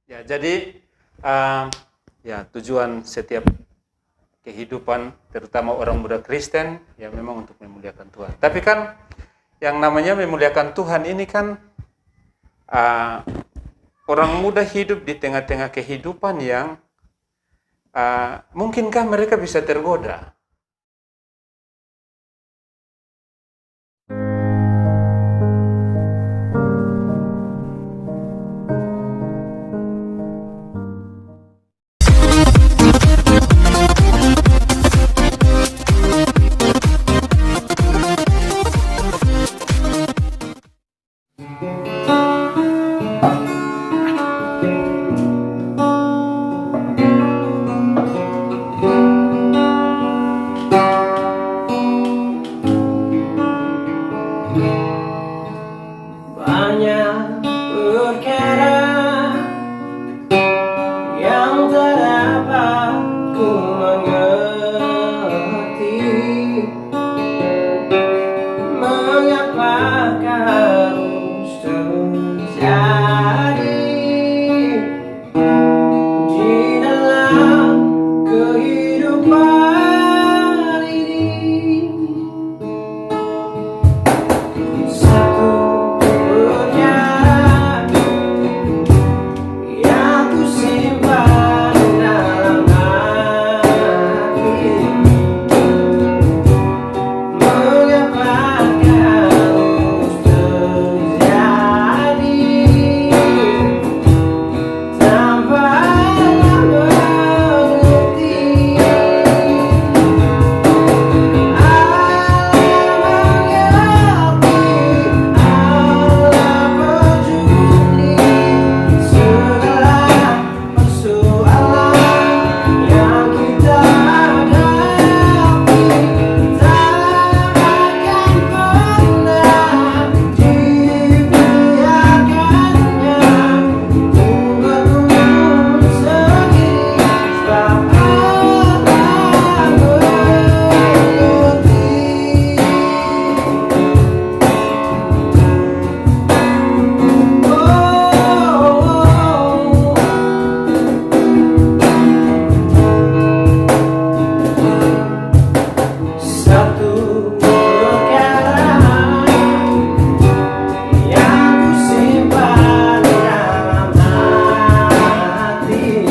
Ya, jadi ya tujuan setiap kehidupan, terutama orang muda Kristen, ya memang untuk memuliakan Tuhan. Tapi kan yang namanya memuliakan Tuhan ini kan orang muda hidup di tengah-tengah kehidupan yang mungkinkah mereka bisa tergoda? Banyak perkara yang tak dapat ku mengerti, mengapa harus terjadi di dalam kehidupan ini. Satu perkara yang ku simpan dalam hati, mengapa harus terjadi tanpa mengerti. Satu perkara yang ku simpan dalam hati,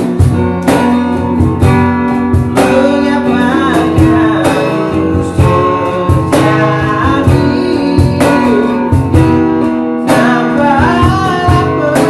mengapa harus terjadi tanpa peduli.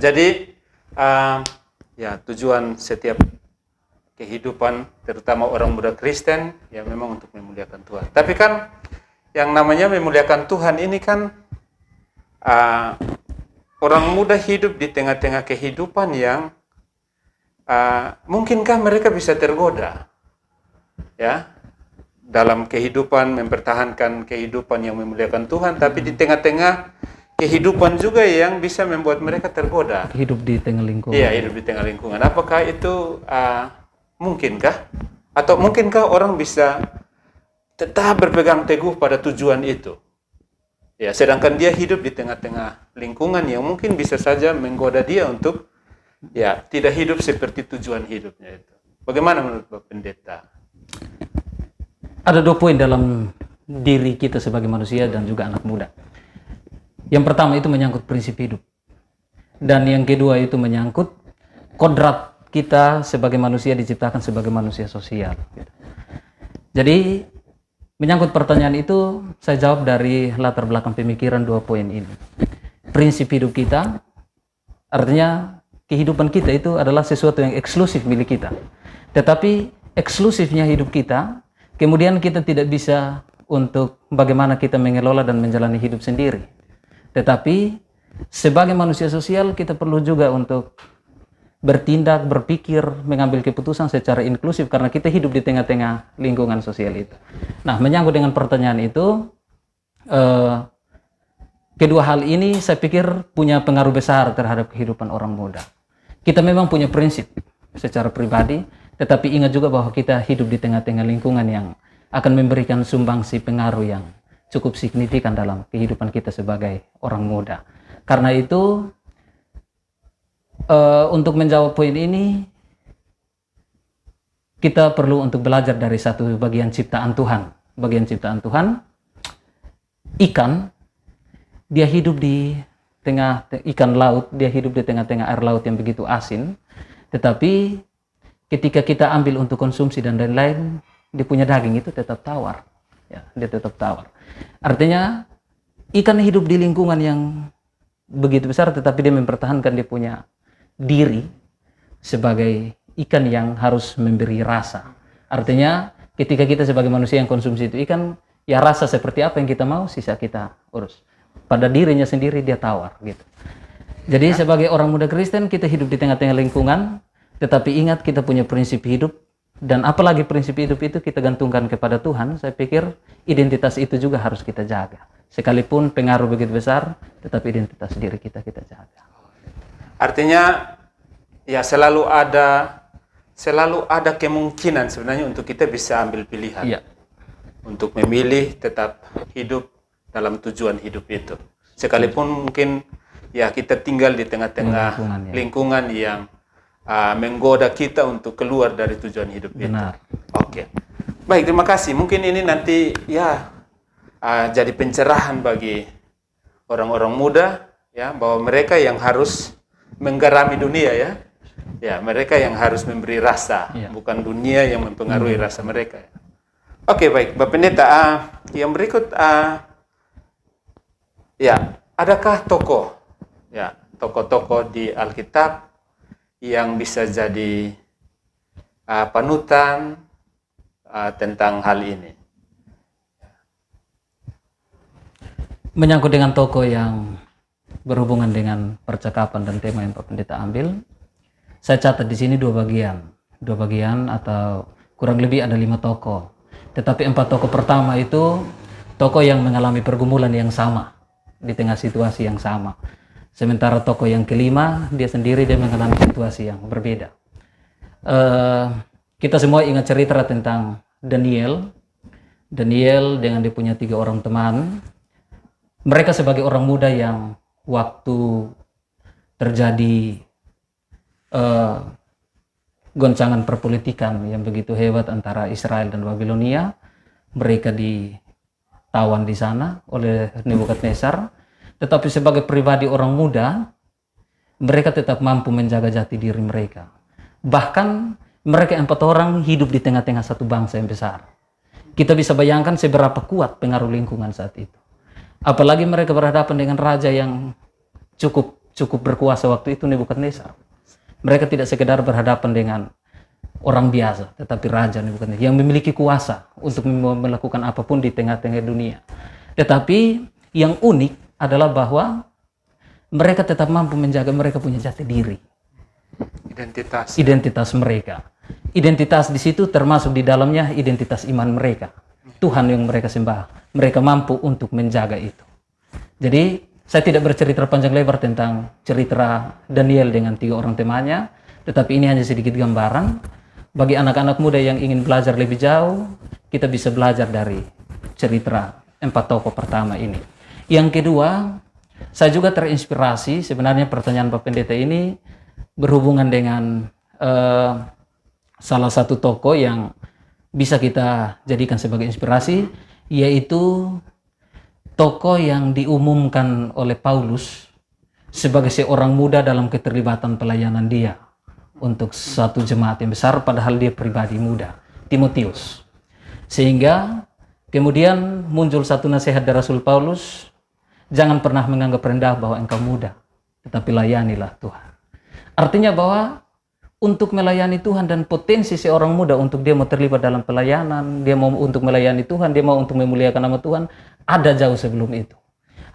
jadi ya tujuan setiap kehidupan, terutama orang muda Kristen, ya memang untuk memuliakan Tuhan. Tapi kan yang namanya memuliakan Tuhan ini kan orang muda hidup di tengah-tengah kehidupan yang mungkinkah mereka bisa tergoda, ya, dalam kehidupan mempertahankan kehidupan yang memuliakan Tuhan, tapi di tengah-tengah kehidupan juga yang bisa membuat mereka tergoda. Hidup di tengah lingkungan. Iya, hidup di tengah lingkungan. Apakah itu mungkinkah? Atau mungkinkah orang bisa tetap berpegang teguh pada tujuan itu? Ya, sedangkan dia hidup di tengah-tengah lingkungan yang mungkin bisa saja menggoda dia untuk ya tidak hidup seperti tujuan hidupnya itu. Bagaimana menurut Bapak Pendeta? Ada 2 poin dalam diri kita sebagai manusia dan juga anak muda. Yang pertama itu menyangkut prinsip hidup. Dan yang kedua itu menyangkut kodrat kita sebagai manusia diciptakan sebagai manusia sosial. Jadi menyangkut pertanyaan itu saya jawab dari latar belakang pemikiran 2 poin ini. Prinsip hidup kita, artinya kehidupan kita itu adalah sesuatu yang eksklusif milik kita. Tetapi eksklusifnya hidup kita, kemudian kita tidak bisa untuk bagaimana kita mengelola dan menjalani hidup sendiri. Tetapi sebagai manusia sosial kita perlu juga untuk bertindak, berpikir, mengambil keputusan secara inklusif karena kita hidup di tengah-tengah lingkungan sosial itu. Nah, menyangkut dengan pertanyaan itu, kedua hal ini saya pikir punya pengaruh besar terhadap kehidupan orang muda. Kita memang punya prinsip secara pribadi, tetapi ingat juga bahwa kita hidup di tengah-tengah lingkungan yang akan memberikan sumbangsi pengaruh yang cukup signifikan dalam kehidupan kita sebagai orang muda. Karena itu, untuk menjawab poin ini, kita perlu untuk belajar dari satu bagian ciptaan Tuhan. Bagian ciptaan Tuhan, ikan, dia hidup di tengah ikan laut, dia hidup di tengah-tengah air laut yang begitu asin. Tetapi ketika kita ambil untuk konsumsi dan lain-lain, dia punya daging itu tetap tawar. Ya, dia tetap tawar. Artinya ikan hidup di lingkungan yang begitu besar, tetapi dia mempertahankan dia punya diri sebagai ikan yang harus memberi rasa. Artinya ketika kita sebagai manusia yang konsumsi itu ikan, ya rasa seperti apa yang kita mau, sisa kita urus. Pada dirinya sendiri dia tawar gitu. Jadi sebagai orang muda Kristen kita hidup di tengah-tengah lingkungan, tetapi ingat kita punya prinsip hidup, dan apalagi prinsip hidup itu kita gantungkan kepada Tuhan. Saya pikir identitas itu juga harus kita jaga. Sekalipun pengaruh begitu besar, tetapi identitas diri kita jaga. Artinya ya selalu ada kemungkinan sebenarnya untuk kita bisa ambil pilihan. Iya. Untuk memilih tetap hidup dalam tujuan hidup itu. Sekalipun mungkin ya kita tinggal di tengah-tengah lingkungan yang menggoda kita untuk keluar dari tujuan hidup Benar. itu. Oke. Baik, terima kasih. Mungkin ini nanti ya jadi pencerahan bagi orang-orang muda ya, bahwa mereka yang harus menggarami dunia ya. Ya, mereka yang harus memberi rasa, bukan dunia yang mempengaruhi rasa mereka. Oke, baik. Bapak Pendeta, yang berikut ya, adakah tokoh-tokoh di Alkitab yang bisa jadi panutan tentang hal ini? Menyangkut dengan tokoh yang berhubungan dengan percakapan dan tema yang Pak Pendeta ambil, saya catat di sini 2 bagian atau kurang lebih ada 5 tokoh. Tetapi 4 tokoh pertama itu tokoh yang mengalami pergumulan yang sama di tengah situasi yang sama. Sementara tokoh yang kelima dia sendiri dia mengalami situasi yang berbeda. Kita semua ingat cerita tentang Daniel dengan dia punya 3 orang teman. Mereka sebagai orang muda yang waktu terjadi goncangan perpolitikan yang begitu hebat antara Israel dan Babilonia, mereka ditawan di sana oleh Nebukadnezar. Tetapi sebagai pribadi orang muda, mereka tetap mampu menjaga jati diri mereka. Bahkan mereka 4 orang hidup di tengah-tengah satu bangsa yang besar. Kita bisa bayangkan seberapa kuat pengaruh lingkungan saat itu. Apalagi mereka berhadapan dengan raja yang cukup cukup berkuasa waktu itu Nebukadnezar. Mereka tidak sekedar berhadapan dengan orang biasa, tetapi raja Nebukadnezar yang memiliki kuasa untuk melakukan apapun di tengah-tengah dunia. Tetapi yang unik adalah bahwa mereka tetap mampu menjaga mereka punya jati diri. Identitas mereka. Identitas di situ termasuk di dalamnya identitas iman mereka. Tuhan yang mereka sembah. Mereka mampu untuk menjaga itu. Jadi saya tidak bercerita panjang lebar tentang cerita Daniel dengan 3 orang temannya, tetapi ini hanya sedikit gambaran. Bagi anak-anak muda yang ingin belajar lebih jauh, kita bisa belajar dari cerita 4 tokoh pertama ini. Yang kedua, saya juga terinspirasi, sebenarnya pertanyaan Pak Pendeta ini berhubungan dengan salah satu tokoh yang bisa kita jadikan sebagai inspirasi, yaitu tokoh yang diumumkan oleh Paulus sebagai seorang muda dalam keterlibatan pelayanan dia untuk satu jemaat yang besar, padahal dia pribadi muda, Timotius. Sehingga kemudian muncul satu nasihat dari Rasul Paulus, jangan pernah menganggap rendah bahwa engkau muda, tetapi layanilah Tuhan. Artinya bahwa untuk melayani Tuhan dan potensi seorang muda untuk dia mau terlibat dalam pelayanan, dia mau untuk melayani Tuhan, dia mau untuk memuliakan nama Tuhan, ada jauh sebelum itu.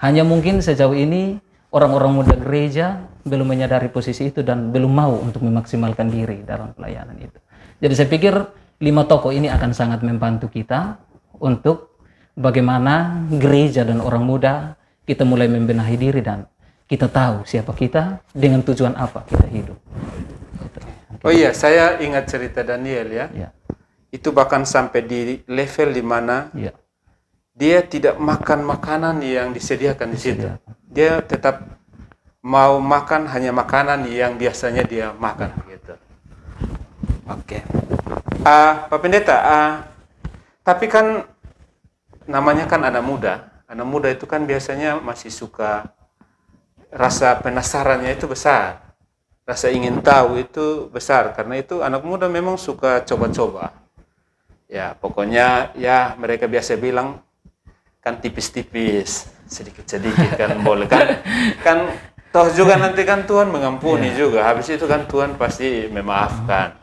Hanya mungkin sejauh ini orang-orang muda gereja belum menyadari posisi itu dan belum mau untuk memaksimalkan diri dalam pelayanan itu. Jadi saya pikir 5 tokoh ini akan sangat membantu kita untuk bagaimana gereja dan orang muda kita mulai membenahi diri dan kita tahu siapa kita dengan tujuan apa kita hidup. Oh iya, saya ingat cerita Daniel ya. Ya. Itu bahkan sampai di level di mana Ya. dia tidak makan makanan yang disediakan di situ. Dia tetap mau makan hanya makanan yang biasanya dia makan gitu. Oke. Pak Pendeta, tapi kan namanya kan anak muda. Anak muda itu kan biasanya masih suka, rasa penasarannya itu besar. Rasa ingin tahu itu besar, karena itu anak muda memang suka coba-coba. Ya, pokoknya ya mereka biasa bilang kan tipis-tipis, sedikit-sedikit kan boleh kan. Kan toh juga nanti kan Tuhan mengampuni juga. Habis itu kan Tuhan pasti memaafkan.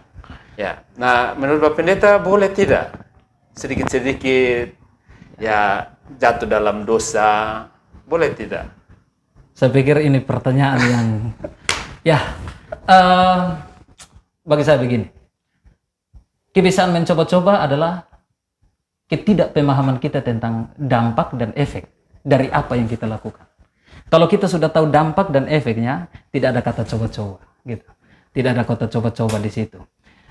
Ya. Nah, menurut Pak Pendeta boleh tidak sedikit-sedikit ya jatuh dalam dosa? Boleh tidak? Saya pikir ini pertanyaan yang ya bagi saya begini, kebiasaan mencoba-coba adalah ketidakpemahaman kita tentang dampak dan efek dari apa yang kita lakukan. Kalau kita sudah tahu dampak dan efeknya, tidak ada kata coba-coba, gitu. Tidak ada kata coba-coba di situ.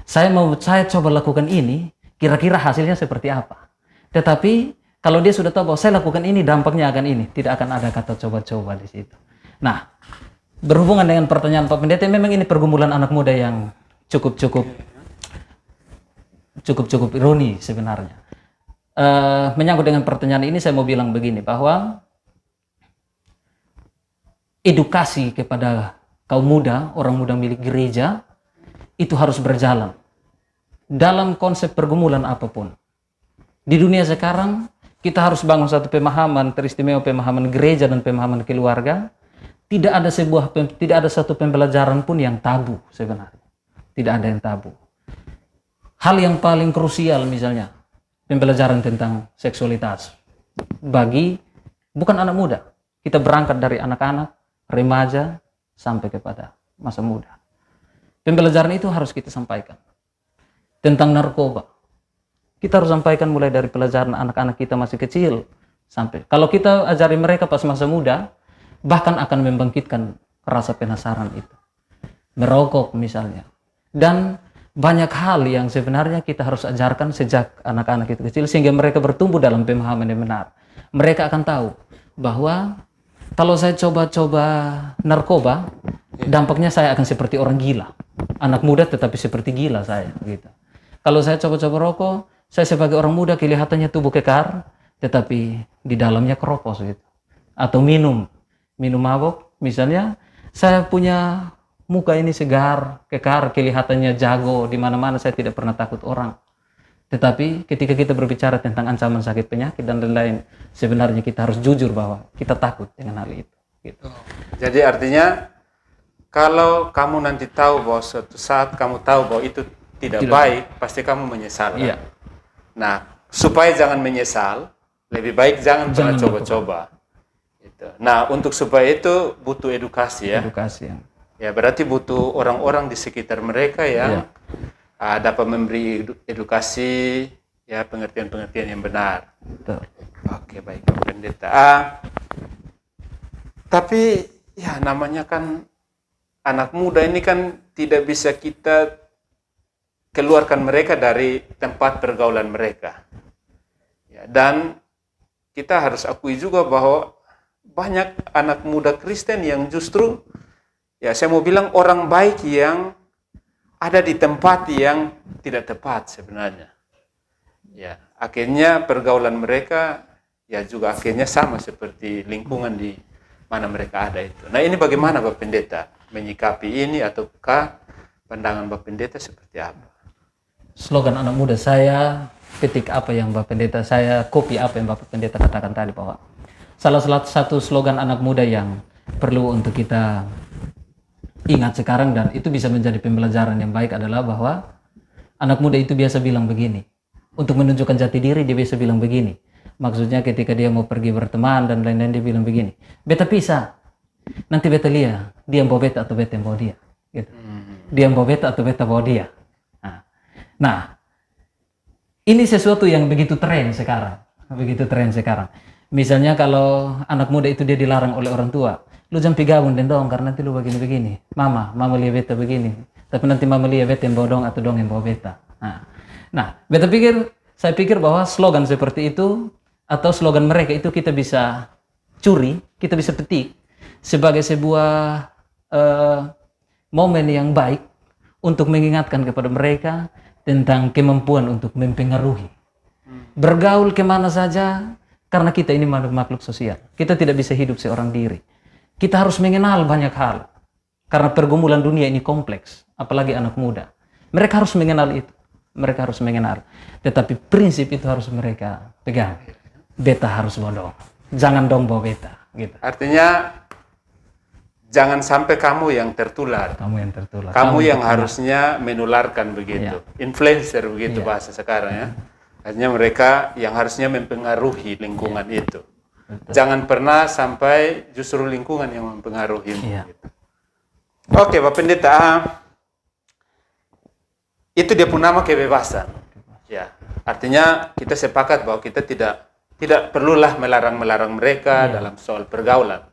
Saya coba lakukan ini, kira-kira hasilnya seperti apa. Tetapi kalau dia sudah tahu bahwa saya lakukan ini, dampaknya akan ini, tidak akan ada kata coba-coba di situ. Nah, berhubungan dengan pertanyaan Pak Pendeta, memang ini pergumulan anak muda yang cukup ironi sebenarnya. Menyangkut dengan pertanyaan ini, saya mau bilang begini, bahwa edukasi kepada kaum muda, orang muda milik gereja, itu harus berjalan dalam konsep pergumulan apapun. Di dunia sekarang, kita harus bangun satu pemahaman teristimewa, pemahaman gereja dan pemahaman keluarga. Tidak ada satu pembelajaran pun yang tabu sebenarnya. Tidak ada yang tabu. Hal yang paling krusial misalnya, pembelajaran tentang seksualitas. Bagi bukan anak muda. Kita berangkat dari anak-anak, remaja, sampai kepada masa muda. Pembelajaran itu harus kita sampaikan. Tentang narkoba. Kita harus sampaikan mulai dari pelajaran anak-anak kita masih kecil. Sampai. Kalau kita ajari mereka pas masa muda, bahkan akan membangkitkan rasa penasaran itu. Merokok misalnya. Dan banyak hal yang sebenarnya kita harus ajarkan sejak anak-anak itu kecil, sehingga mereka bertumbuh dalam pemahaman yang benar. Mereka akan tahu bahwa kalau saya coba-coba narkoba, dampaknya saya akan seperti orang gila. Anak muda tetapi seperti gila saya. Gitu. Kalau saya coba-coba rokok, saya sebagai orang muda kelihatannya tubuh kekar, tetapi di dalamnya keropos gitu. Atau minum mabok, misalnya saya punya muka ini segar, kekar, kelihatannya jago, di mana-mana saya tidak pernah takut orang. Tetapi ketika kita berbicara tentang ancaman sakit penyakit dan lain-lain, sebenarnya kita harus jujur bahwa kita takut dengan hal itu. Gitu. Jadi artinya kalau kamu nanti tahu bahwa suatu saat kamu tahu bahwa itu tidak baik, pasti kamu menyesal. Iya. Nah, supaya jangan menyesal, lebih baik jangan pernah coba-coba. Gitu. Nah, untuk supaya itu butuh edukasi ya. Edukasi. Ya, berarti butuh orang-orang di sekitar mereka yang dapat memberi edukasi, ya, pengertian-pengertian yang benar. Betul. Oke, baik, Pak Pendeta. Tapi ya namanya kan anak muda ini kan tidak bisa kita keluarkan mereka dari tempat pergaulan mereka. Ya, dan kita harus akui juga bahwa banyak anak muda Kristen yang justru, ya saya mau bilang orang baik yang ada di tempat yang tidak tepat sebenarnya. Ya, akhirnya pergaulan mereka ya juga akhirnya sama seperti lingkungan di mana mereka ada itu. Nah, ini bagaimana Bapak Pendeta menyikapi ini, ataukah pandangan Bapak Pendeta seperti apa? Slogan anak muda saya, ketik apa yang Bapak Pendeta, saya copy apa yang Bapak Pendeta katakan tadi, bahwa salah satu slogan anak muda yang perlu untuk kita ingat sekarang dan itu bisa menjadi pembelajaran yang baik adalah bahwa anak muda itu biasa bilang begini. Untuk menunjukkan jati diri dia biasa bilang begini. Maksudnya ketika dia mau pergi berteman dan lain-lain dia bilang begini. Beta pisah. Nanti beta lihat dia yang bawa beta atau beta yang bawa dia. Gitu. Dia yang bawa beta atau beta bawa dia. Nah, ini sesuatu yang begitu tren sekarang. Begitu tren sekarang. Misalnya kalau anak muda itu dia dilarang oleh orang tua. Lu jangan gabung dan dong karena nanti lu begini-begini. Mama lihat beta begini. Tapi nanti mama lihat beta yang bawa dong atau dong yang bawa beta. Nah, saya pikir bahwa slogan seperti itu atau slogan mereka itu kita bisa curi, kita bisa petik sebagai sebuah momen yang baik untuk mengingatkan kepada mereka tentang kemampuan untuk mempengaruhi. Bergaul kemana saja, karena kita ini makhluk sosial. Kita tidak bisa hidup seorang diri. Kita harus mengenal banyak hal. Karena pergumulan dunia ini kompleks, apalagi anak muda. Mereka harus mengenal itu. Mereka harus mengenal. Tetapi prinsip itu harus mereka pegang. Beta harus bawa dong. Jangan dong bawa beta. Gitu. Artinya jangan sampai kamu yang tertular. Kamu yang tertular. Kamu yang harusnya menularkan begitu. Influencer begitu bahasa sekarang ya. Artinya mereka yang harusnya mempengaruhi lingkungan itu. Betul. Jangan pernah sampai justru lingkungan yang mempengaruhimu. Gitu. Oke, Bapak Pendeta. Itu dia pun nama kebebasan. Ya, artinya kita sepakat bahwa kita tidak perlulah melarang mereka dalam soal pergaulan.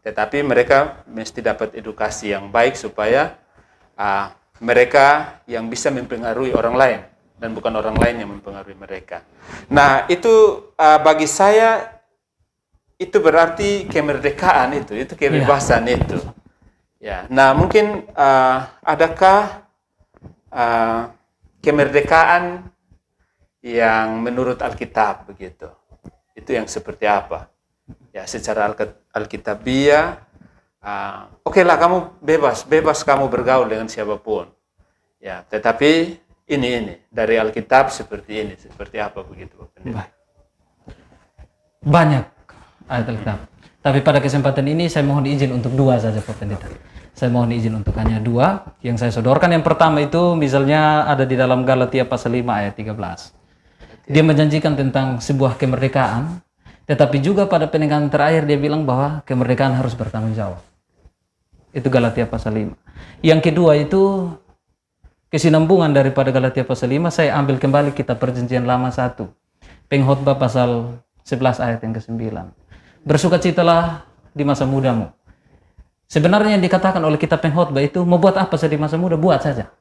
Tetapi mereka mesti dapat edukasi yang baik supaya mereka yang bisa mempengaruhi orang lain dan bukan orang lain yang mempengaruhi mereka. Nah, itu bagi saya itu berarti kemerdekaan itu kebebasan itu. Ya, nah mungkin adakah kemerdekaan yang menurut Alkitab begitu? Itu yang seperti apa? Ya, secara Alkitabiah, oke lah kamu bebas kamu bergaul dengan siapapun. Ya, tetapi ini dari Alkitab seperti apa begitu, Bapak Pendeta? Banyak ayat Alkitab. Tapi pada kesempatan ini saya mohon izin untuk dua saja, Pak Pendeta. Saya mohon izin untuk hanya dua yang saya sodorkan. Yang pertama itu misalnya ada di dalam Galatia pasal 5 ayat 13. Dia menjanjikan tentang sebuah kemerdekaan, tetapi juga pada penegasan terakhir dia bilang bahwa kemerdekaan harus bertanggung jawab. Itu Galatia pasal 5. Yang kedua itu kesinambungan daripada Galatia pasal 5, saya ambil kembali kitab Perjanjian Lama 1. Pengkhotbah pasal 11 ayat yang ke-9. Bersukacitalah di masa mudamu. Sebenarnya yang dikatakan oleh kitab Pengkhotbah itu mau buat apa saja di masa muda, buat saja.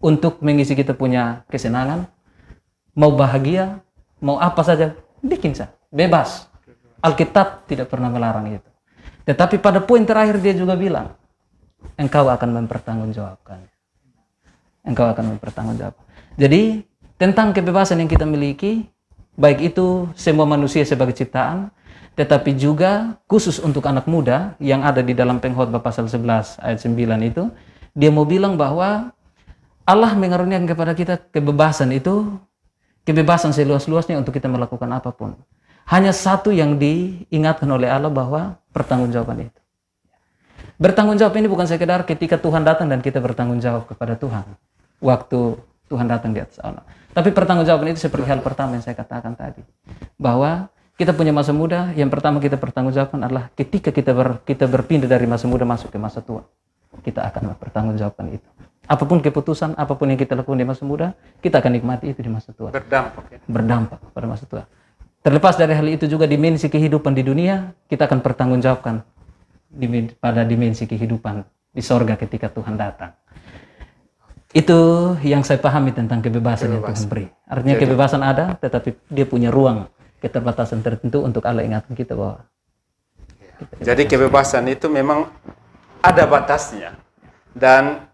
Untuk mengisi kita punya kesenangan, mau bahagia, mau apa saja, bikin saja, bebas. Alkitab tidak pernah melarang itu. Tetapi pada poin terakhir dia juga bilang, engkau akan mempertanggungjawabkan. Jadi tentang kebebasan yang kita miliki, baik itu semua manusia sebagai ciptaan, tetapi juga khusus untuk anak muda yang ada di dalam Pengkhotbah pasal 11 ayat 9 itu, dia mau bilang bahwa Allah mengaruniakan kepada kita kebebasan itu, kebebasan seluas-luasnya untuk kita melakukan apapun. Hanya satu yang diingatkan oleh Allah bahwa pertanggungjawaban itu. Bertanggung jawab ini bukan sekedar ketika Tuhan datang dan kita bertanggung jawab kepada Tuhan waktu Tuhan datang di atas Allah. Tapi pertanggungjawaban itu seperti hal pertama yang saya katakan tadi, bahwa kita punya masa muda. Yang pertama kita pertanggungjawabkan adalah ketika kita berpindah dari masa muda masuk ke masa tua, kita akan pertanggungjawabkan itu. Apapun keputusan, apapun yang kita lakukan di masa muda, kita akan nikmati itu di masa tua. Berdampak ya. Berdampak pada masa tua. Terlepas dari hal itu juga dimensi kehidupan di dunia, kita akan pertanggungjawabkan pada dimensi kehidupan di sorga ketika Tuhan datang. Itu yang saya pahami tentang kebebasan yang Tuhan beri. Artinya kebebasan ada, tetapi dia punya ruang keterbatasan tertentu untuk Allah ingatkan kita bahwa jadi kebebasan itu memang ada batasnya, dan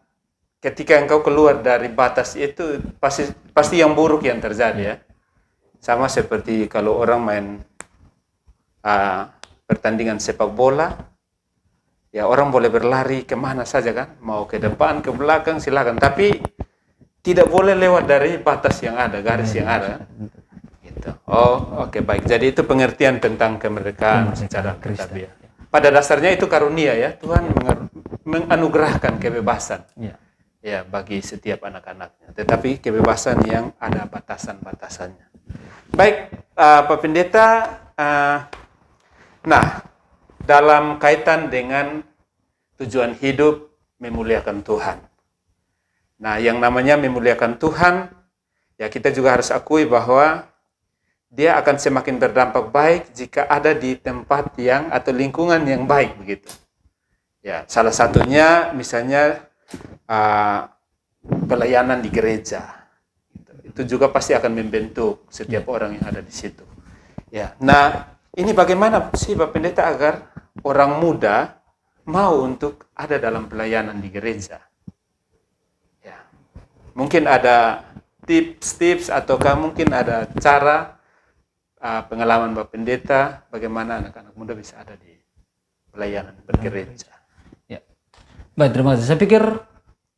ketika engkau keluar dari batas itu pasti yang buruk yang terjadi ya. Sama seperti kalau orang main pertandingan sepak bola, ya orang boleh berlari kemana saja kan, mau ke depan, ke belakang silakan, tapi tidak boleh lewat dari batas yang ada, garis yang ada. Gitu. Oh, oke, baik. Jadi itu pengertian tentang kemerdekaan secara harfiah. Pada dasarnya itu karunia ya, Tuhan menganugerahkan kebebasan ya bagi setiap anak-anaknya. Tetapi kebebasan yang ada batasan-batasannya. Baik, Pak Pendeta. Nah, dalam kaitan dengan tujuan hidup memuliakan Tuhan. Nah, yang namanya memuliakan Tuhan, ya kita juga harus akui bahwa dia akan semakin berdampak baik jika ada di tempat yang atau lingkungan yang baik begitu. Ya, salah satunya misalnya pelayanan di gereja. Itu juga pasti akan membentuk setiap orang yang ada di situ. Ya, nah ini bagaimana sih Pak Pendeta agar orang muda mau untuk ada dalam pelayanan di gereja? Ya, mungkin ada tips-tips ataukah mungkin ada cara pengalaman Pak Pendeta bagaimana anak-anak muda bisa ada di pelayanan bergereja. Ya. Baik, terima kasih. Saya pikir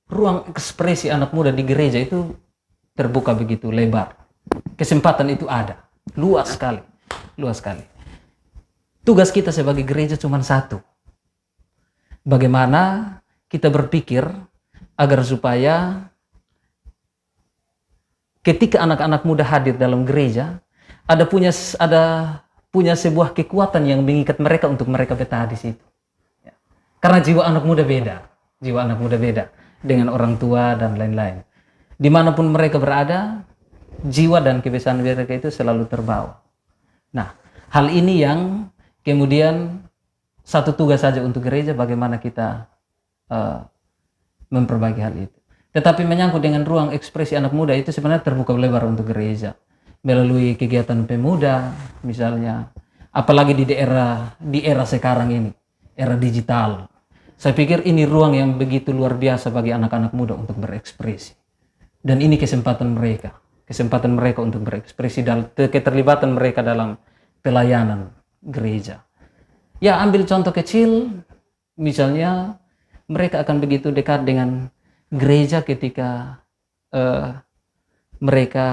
ruang ekspresi anak muda di gereja itu terbuka begitu lebar. Kesempatan itu ada, luas sekali, luas sekali. Tugas kita sebagai gereja cuma satu. Bagaimana kita berpikir agar supaya ketika anak-anak muda hadir dalam gereja, ada punya sebuah kekuatan yang mengikat mereka untuk mereka betah di situ. Ya. Karena jiwa anak muda beda dengan orang tua dan lain-lain. Dimanapun mereka berada, jiwa dan kebiasaan mereka itu selalu terbawa. Nah, hal ini yang kemudian satu tugas saja untuk gereja, bagaimana kita memperbaiki hal itu. Tetapi menyangkut dengan ruang ekspresi anak muda itu sebenarnya terbuka lebar untuk gereja. Melalui kegiatan pemuda misalnya, apalagi di era sekarang ini, era digital. Saya pikir ini ruang yang begitu luar biasa bagi anak-anak muda untuk berekspresi. Dan ini kesempatan mereka untuk berekspresi dan keterlibatan mereka dalam pelayanan gereja. Ya, ambil contoh kecil, misalnya mereka akan begitu dekat dengan gereja ketika mereka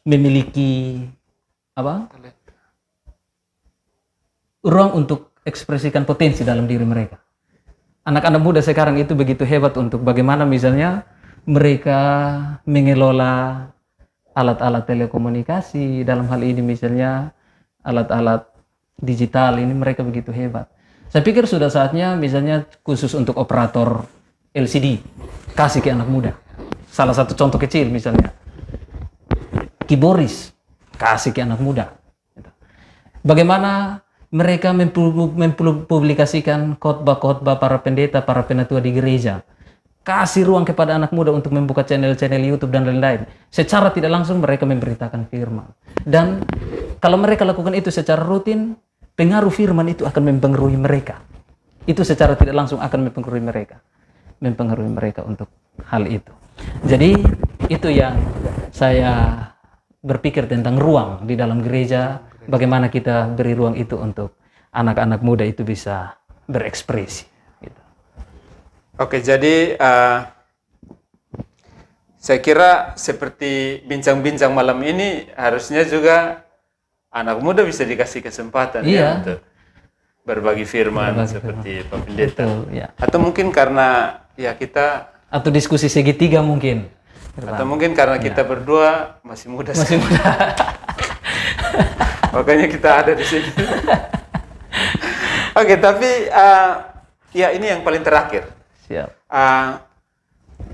memiliki ruang untuk ekspresikan potensi dalam diri mereka. Anak-anak muda sekarang itu begitu hebat untuk bagaimana misalnya mereka mengelola alat-alat telekomunikasi, dalam hal ini misalnya alat-alat digital, ini mereka begitu hebat. Saya pikir sudah saatnya misalnya khusus untuk operator LCD, kasih ke anak muda. Salah satu contoh kecil misalnya, keyboardis, kasih ke anak muda. Bagaimana mereka mempublikasikan khotbah-khotbah para pendeta, para penatua di gereja. Kasih ruang kepada anak muda untuk membuka channel-channel YouTube dan lain-lain. Secara tidak langsung mereka memberitakan firman. Dan kalau mereka lakukan itu secara rutin, pengaruh firman itu akan mempengaruhi mereka. Itu secara tidak langsung akan mempengaruhi mereka. Mempengaruhi mereka untuk hal itu. Jadi itu yang saya berpikir tentang ruang di dalam gereja, bagaimana kita beri ruang itu untuk anak-anak muda itu bisa berekspresi. Gitu. Oke, jadi saya kira seperti bincang-bincang malam ini harusnya juga anak muda bisa dikasih kesempatan ya untuk berbagi firman Berbagi seperti Pak Pendeta. Betul, ya. Atau mungkin karena ya kita, Atau diskusi segitiga mungkin. atau mungkin karena kita berdua masih muda Masih sekali. muda. Makanya kita ada di sini. Oke, tapi ya ini yang paling terakhir. Siap.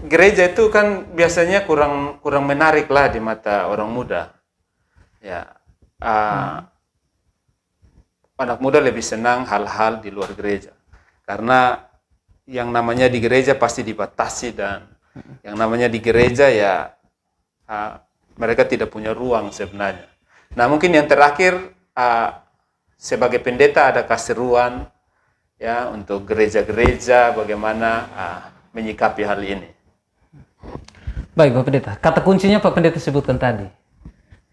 Gereja itu kan biasanya kurang menarik lah di mata orang muda. Ya, anak muda lebih senang hal-hal di luar gereja, karena yang namanya di gereja pasti dibatasi, dan yang namanya di gereja ya mereka tidak punya ruang sebenarnya. Nah, mungkin yang terakhir, sebagai pendeta ada keseruan ya untuk gereja-gereja bagaimana menyikapi hal ini. Baik Pak Pendeta, kata kuncinya Pak Pendeta sebutkan tadi.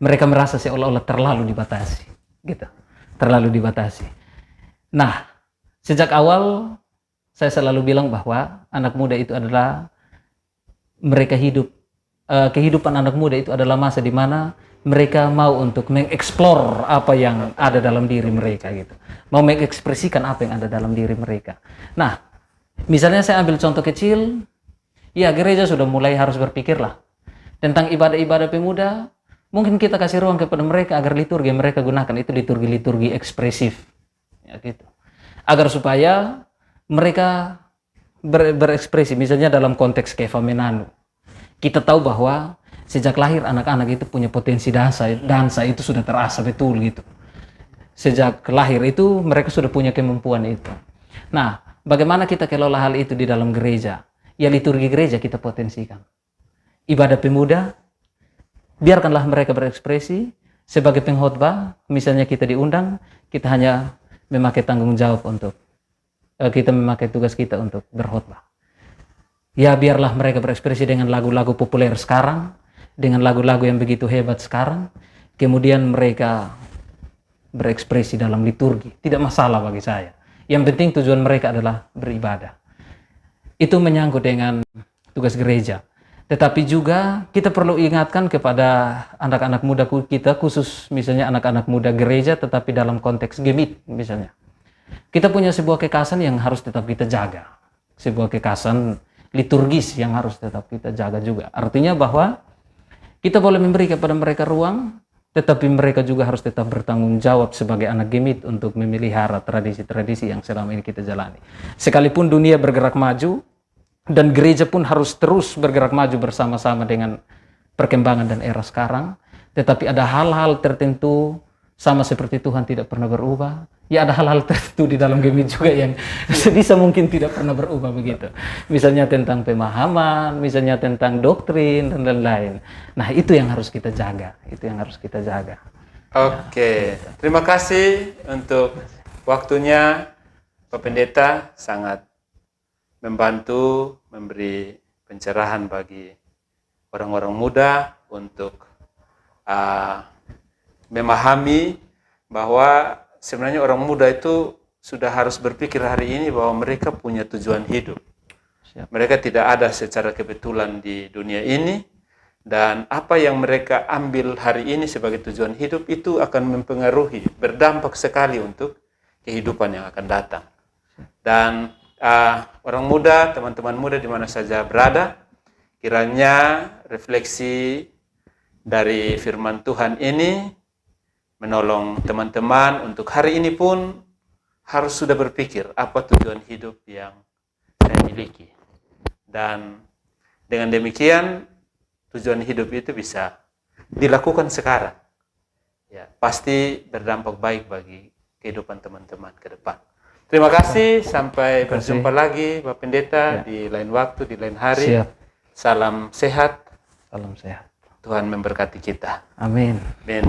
Mereka merasa seolah-olah terlalu dibatasi, gitu. Terlalu dibatasi. Nah, sejak awal saya selalu bilang bahwa anak muda itu adalah mereka hidup, kehidupan anak muda itu adalah masa di mana mereka mau untuk mengeksplor apa yang ada dalam diri mereka, gitu. Mau mengekspresikan apa yang ada dalam diri mereka. Nah, misalnya saya ambil contoh kecil, ya gereja sudah mulai harus berpikirlah tentang ibadah-ibadah pemuda. Mungkin kita kasih ruang kepada mereka agar liturgi yang mereka gunakan itu liturgi-liturgi ekspresif, ya gitu. Agar supaya mereka berekspresi, misalnya dalam konteks kefamenanu. Kita tahu bahwa sejak lahir anak-anak itu punya potensi dansa itu sudah terasa betul gitu. Sejak lahir itu mereka sudah punya kemampuan itu. Nah, bagaimana kita kelola hal itu di dalam gereja? Ya liturgi gereja kita potensikan. Ibadah pemuda, biarkanlah mereka berekspresi. Sebagai pengkhotbah, misalnya kita diundang, kita hanya memakai tanggung jawab untuk kita memakai tugas kita untuk berkhotbah. Ya biarlah mereka berekspresi dengan lagu-lagu populer sekarang, dengan lagu-lagu yang begitu hebat sekarang. Kemudian mereka berekspresi dalam liturgi, tidak masalah bagi saya. Yang penting tujuan mereka adalah beribadah. Itu menyangkut dengan tugas gereja. Tetapi juga kita perlu ingatkan kepada anak-anak muda kita, khusus misalnya anak-anak muda gereja, tetapi dalam konteks gemit misalnya. Kita punya sebuah kekasan yang harus tetap kita jaga. Sebuah kekasan liturgis yang harus tetap kita jaga juga. Artinya bahwa kita boleh memberi kepada mereka ruang, tetapi mereka juga harus tetap bertanggung jawab sebagai anak gemit untuk memelihara tradisi-tradisi yang selama ini kita jalani. Sekalipun dunia bergerak maju, dan gereja pun harus terus bergerak maju bersama-sama dengan perkembangan dan era sekarang, tetapi ada hal-hal tertentu sama seperti Tuhan tidak pernah berubah. Ya ada hal-hal tertentu di dalam gemit juga yang sebisa mungkin tidak pernah berubah begitu. Misalnya tentang pemahaman, misalnya tentang doktrin dan lain-lain. Nah itu yang harus kita jaga, itu yang harus kita jaga. Oke, terima kasih untuk waktunya Pak Pendeta, sangat membantu memberi pencerahan bagi orang-orang muda untuk memahami bahwa sebenarnya orang muda itu sudah harus berpikir hari ini bahwa mereka punya tujuan hidup. Siap. Mereka tidak ada secara kebetulan di dunia ini, dan apa yang mereka ambil hari ini sebagai tujuan hidup itu akan mempengaruhi, berdampak sekali untuk kehidupan yang akan datang. Dan orang muda, teman-teman muda di mana saja berada, kiranya refleksi dari firman Tuhan ini menolong teman-teman untuk hari ini pun harus sudah berpikir apa tujuan hidup yang saya miliki. Dan dengan demikian tujuan hidup itu bisa dilakukan sekarang. Ya, pasti berdampak baik bagi kehidupan teman-teman ke depan. Terima kasih, sampai berjumpa lagi Pak Pendeta di lain waktu, di lain hari. Siap. Salam sehat. Salam sehat. Tuhan memberkati kita. Amin. Amin.